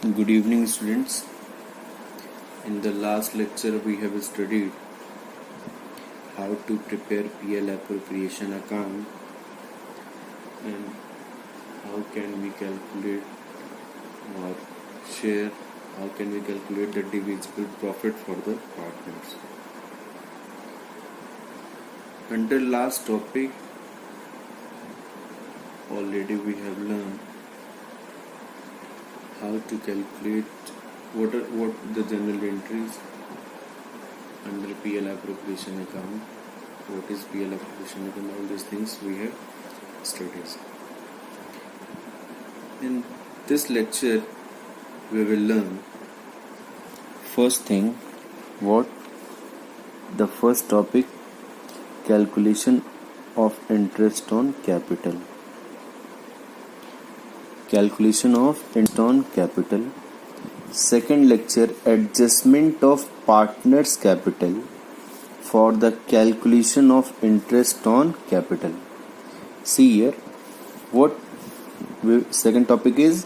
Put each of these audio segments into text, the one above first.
Good evening, students. In the last lecture, we have studied how to prepare PL appropriation account and how can we calculate or share, how can we calculate the divisible profit for the partners. Under last topic, already we have learned how to calculate what the general entries under PL appropriation account, what is PL appropriation account, all these things we have studied. In this lecture, we will learn first thing, what the first topic, calculation of interest on capital. Calculation of interest on capital. Second lecture, adjustment of partners' capital for the calculation of interest on capital. See here, what second topic is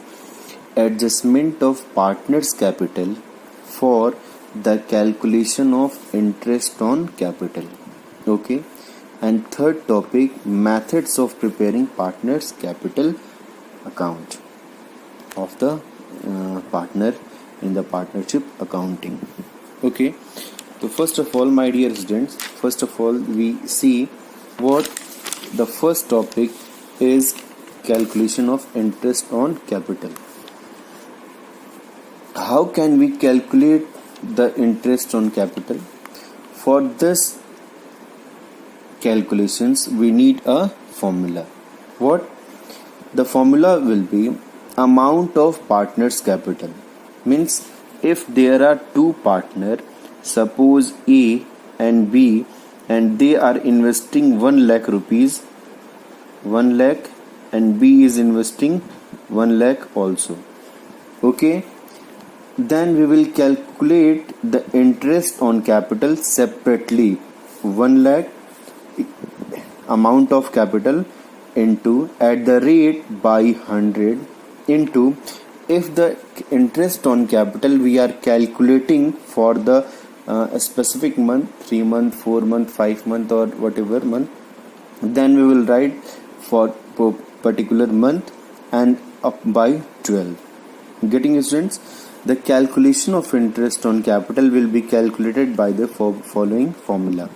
adjustment of partners' capital for the calculation of interest on capital. Okay, and third topic, methods of preparing partners' capital account of the partner in the partnership accounting. Okay, so first of all, my dear students, first of all we see what the first topic is, calculation of interest on capital. How can we calculate the interest on capital? For this calculations we need a formula. What the formula will be? Amount of partners' capital. Means if there are two partners, suppose A and B, and they are investing 1 lakh rupees, 1 lakh, and B is investing 1 lakh also. Okay, then we will calculate the interest on capital separately. 1 lakh amount of capital into at the rate by 100 into, if the interest on capital we are calculating for the specific month, 3 month, 4 month, 5 month, or whatever month, then we will write for particular month and up by 12. Getting students? The calculation of interest on capital will be calculated by the following formula.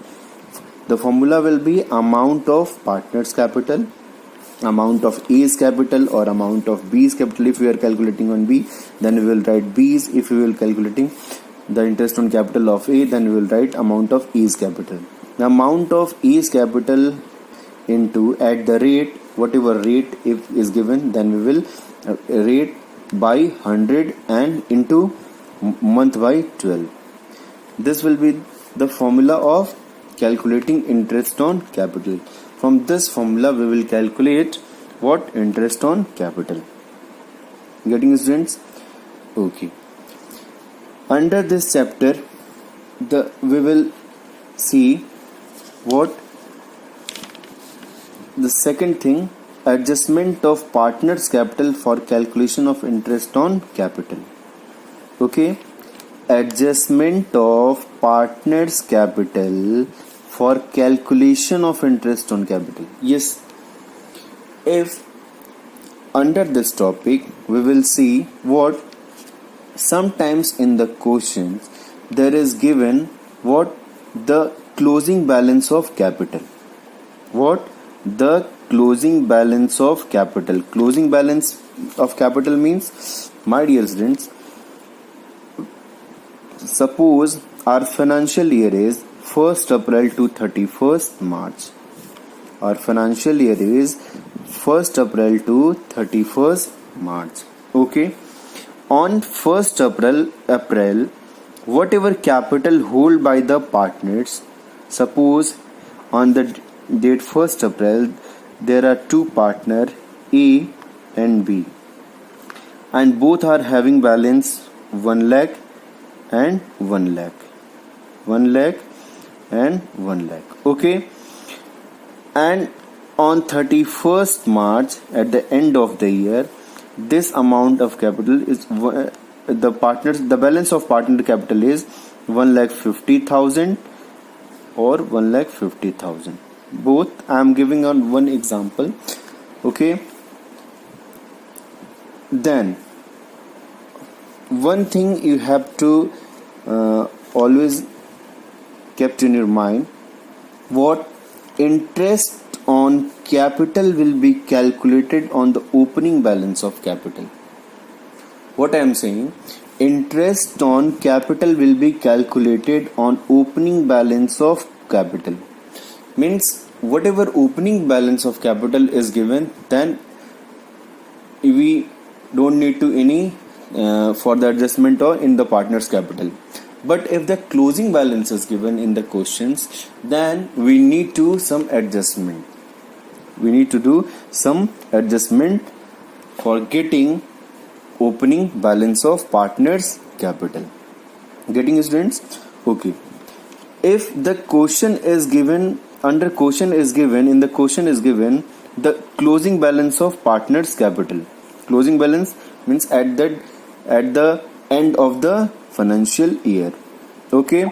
The formula will be amount of partners' capital, amount of A's capital, or amount of B's capital. If we are calculating on B, then we will write B's. If we will calculating the interest on capital of A, then we will write amount of A's capital. The amount of A's capital into at the rate, whatever rate if is given, then we will rate by 100 and into month by 12. This will be the formula of calculating interest on capital. From this formula we will calculate what? Interest on capital. Getting students? Okay. Under this chapter we will see what the second thing, adjustment of partners' capital for calculation of interest on capital. Okay, adjustment of partners' capital for calculation of interest on capital. Yes, if under this topic we will see what sometimes in the questions there is given what? The closing balance of capital. What? The closing balance of capital. Closing balance of capital means, my dear students, suppose our financial year is 1st April to 31st March. Our financial year is 1st April to 31st March. Okay. On 1st April, whatever capital held by the partners, suppose on the date 1st April, there are two partners A and B, and both are having balance 1 lakh and 1 lakh, 1 lakh and 1 lakh. Okay, and on 31st March, at the end of the year, this amount of capital is the balance of partner capital is 1,50,000 or 1,50,000. Both I am giving on one example. Okay, then one thing you have to always kept in your mind, what interest on capital will be calculated on the opening balance of capital. What I am saying, interest on capital will be calculated on opening balance of capital. Means whatever opening balance of capital is given, then we don't need to any for the adjustment or in the partner's capital. But if the closing balance is given in the questions, then we need to some adjustment. We need to do some adjustment for getting opening balance of partner's capital. Getting, students? Okay. If the question is given, under question is given, in the question is given the closing balance of partner's capital. Closing balance means at the end of the financial year. Okay,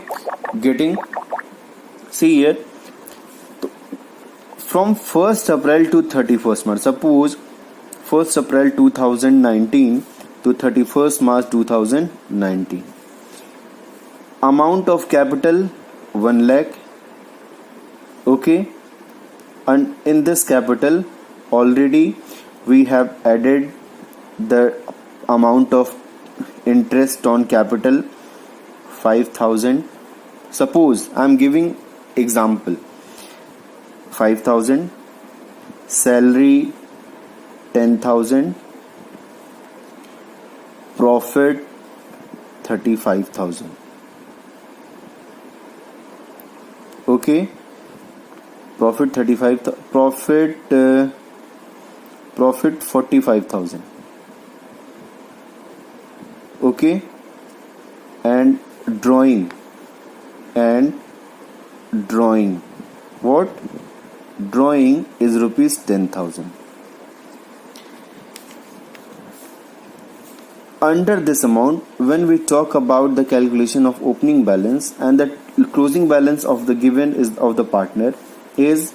getting, see here, from 1st April to 31st March. Suppose 1st April 2019 to 31st March 2019. Amount of capital 1 lakh. Okay, and in this capital already we have added the amount of interest on capital 5,000. Suppose I am giving example, 5,000, salary 10,000, profit 35,000. Okay, profit 45,000. Okay, and drawing what drawing is rupees 10,000. Under this amount, when we talk about the calculation of opening balance and the closing balance of the given is of the partner is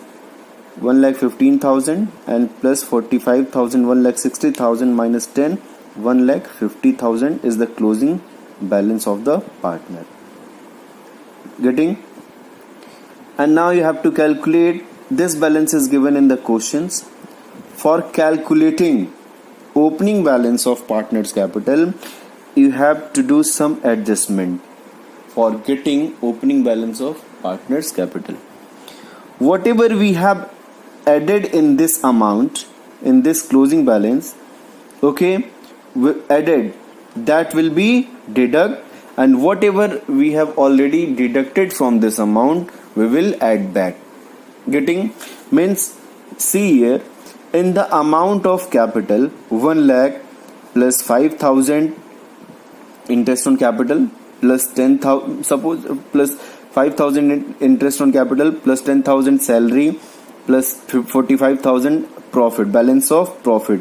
1,15,000 and plus 45,000, 1,60,000 minus 10, 1,50,000 is the closing balance of the partner. Getting? And now you have to calculate, this balance is given in the questions. For calculating opening balance of partner's capital, you have to do some adjustment for getting opening balance of partner's capital. Whatever we have added in this amount, in this closing balance, okay, we added, that will be deduct, and whatever we have already deducted from this amount we will add back. Getting? Means, see here, in the amount of capital 1 lakh plus 5,000 interest on capital plus 10,000, suppose plus 5,000 interest on capital plus 10,000 salary plus 45,000 profit, balance of profit,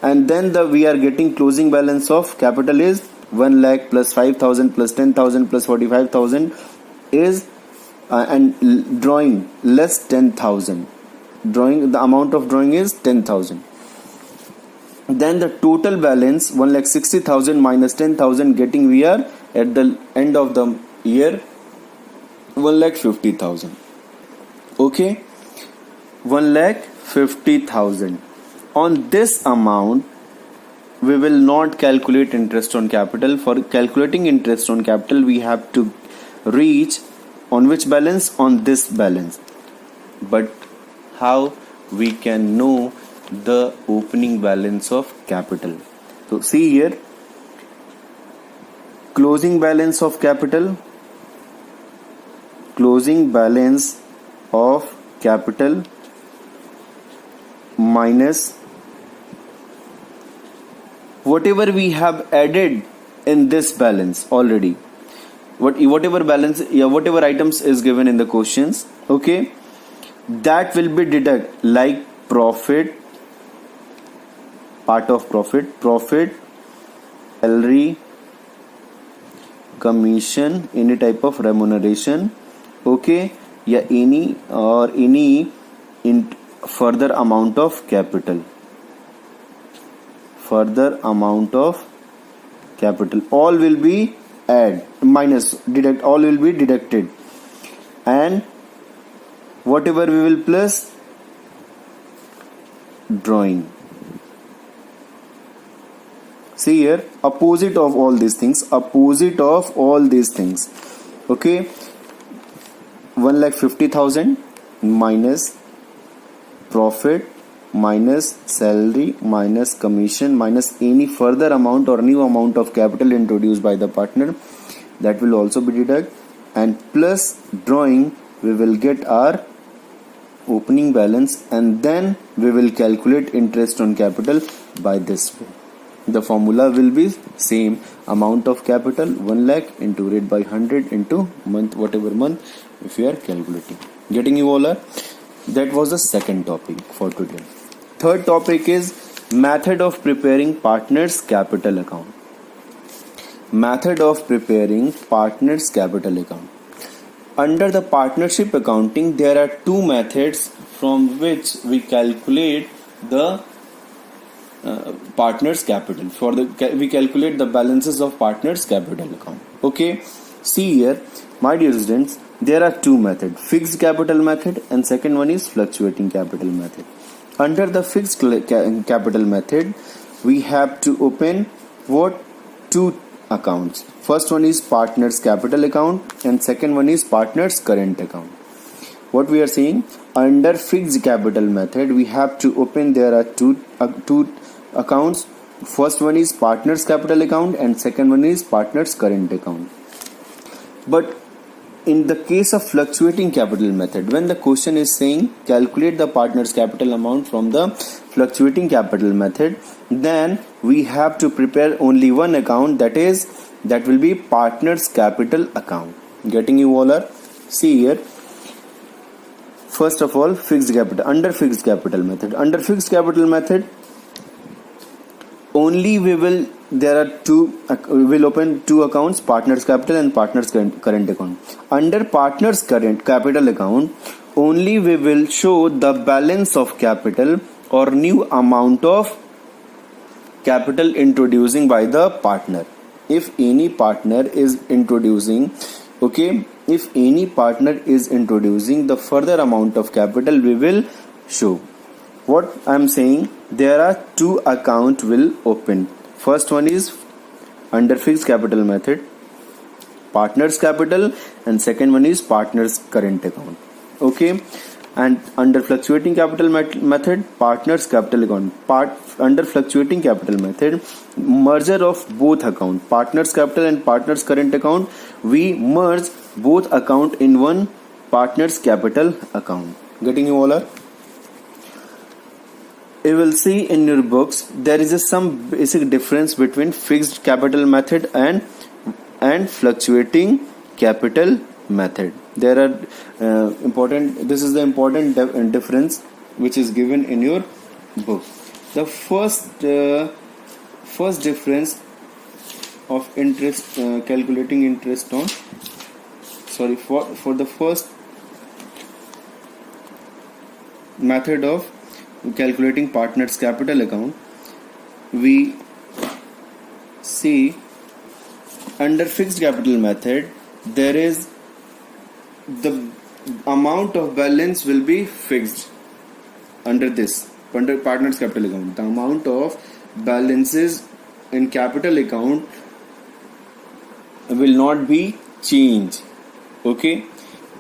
and then we are getting closing balance of capital is 1 lakh plus 5,000 plus 10,000 plus 45,000 is and drawing less 10,000. Drawing, the amount of drawing is 10,000. Then the total balance 1,60,000 minus 10,000, getting we are at the end of the year 1,50,000. Okay, 1,50,000. On this amount we will not calculate interest on capital. For calculating interest on capital we have to reach on which balance? On this balance. But how we can know the opening balance of capital? So see here, closing balance of capital, closing balance of capital minus whatever we have added in this balance already, whatever balance, whatever items is given in the questions, okay, that will be deduct, like profit, part of profit, salary, commission, any type of remuneration, okay, या any in further amount of capital, all will be all will be deducted, and whatever we will plus drawing. See here, opposite of all these things, okay, 1,50,000 minus profit minus salary minus commission minus any further amount or new amount of capital introduced by the partner, that will also be deducted, and plus drawing, we will get our opening balance, and then we will calculate interest on capital by this way. The formula will be same, amount of capital 1 lakh into rate by 100 into month, whatever month if you are calculating. Getting you all? That was the second topic for today. Third topic is method of preparing partners capital account. Under the partnership accounting, there are two methods from which we calculate the partners capital. We calculate the balances of partners capital account. Okay, see here, my dear students, there are two methods, fixed capital method and second one is fluctuating capital method. Under the fixed capital method, we have to open two accounts. First one is partners capital account and second one is partners current account. What we are saying, under fixed capital method, we have to open, there are two accounts. First one is partners capital account and second one is partners current account. But in the case of fluctuating capital method, when the question is saying calculate the partners capital amount from the fluctuating capital method, then we have to prepare only one account, that will be partners capital account. Getting you all? See here, first of all, fixed capital. Under fixed capital method, only we will open two accounts, partners capital and partners current account. Under partners current capital account, only we will show the balance of capital or new amount of capital introducing by the partner. If any partner is introducing the further amount of capital, we will show. What I am saying, there are two accounts will open. First one is under fixed capital method, partners capital, and second one is partners current account. Okay, and under fluctuating capital method, partners capital account. Under fluctuating capital method, merger of both account, partners capital and partners current account, we merge both account in one partners capital account. Getting you all? You will see in your books there is some basic difference between fixed capital method and fluctuating capital method. There are this is the important difference which is given in your book. The first difference of interest, calculating interest on, for the first method of calculating partners capital account, we see under fixed capital method, there is the amount of balance will be fixed. Under partners capital account, the amount of balances in capital account will not be changed. Okay,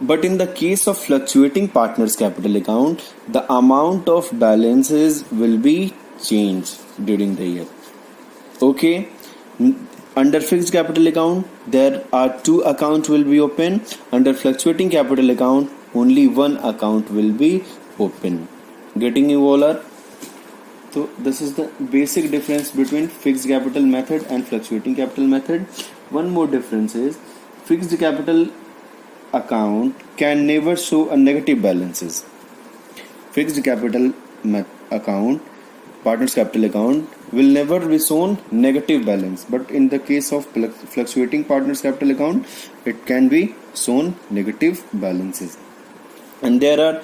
but in the case of fluctuating partners capital account, the amount of balances will be changed during the year. Okay, under fixed capital account, there are two accounts will be open. Under fluctuating capital account, only one account will be open. Getting you all? So this is the basic difference between fixed capital method and fluctuating capital method. One more difference is fixed capital account can never show a negative balances. Fixed capital account, partners capital account, will never be shown negative balance, but in the case of fluctuating partners capital account, it can be shown negative balances. And there are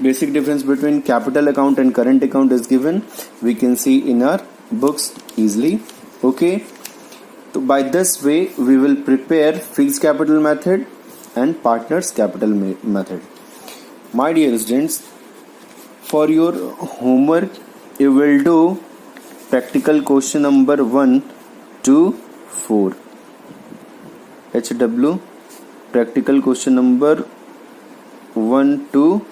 basic difference between capital account and current account is given. We can see in our books easily. Okay, so by this way we will prepare fixed capital method and partners capital method. My dear students, for your homework you will do practical question number 1 to 4. HW practical question number 1 to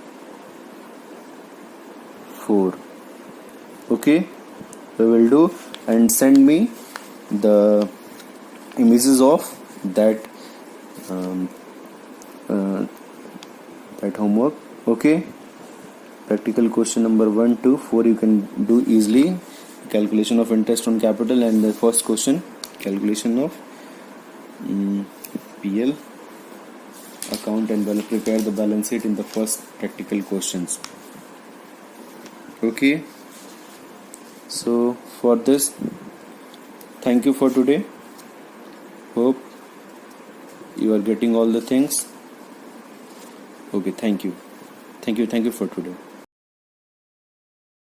4. Okay, we will do, and send me the images of that that homework. Okay, practical question number 1 to 4 you can do easily. Calculation of interest on capital, and the first question, calculation of PL account, and will prepare the balance sheet in the first practical questions. Okay, so for this, thank you for today. Hope you are getting all the things. Okay, thank you for today.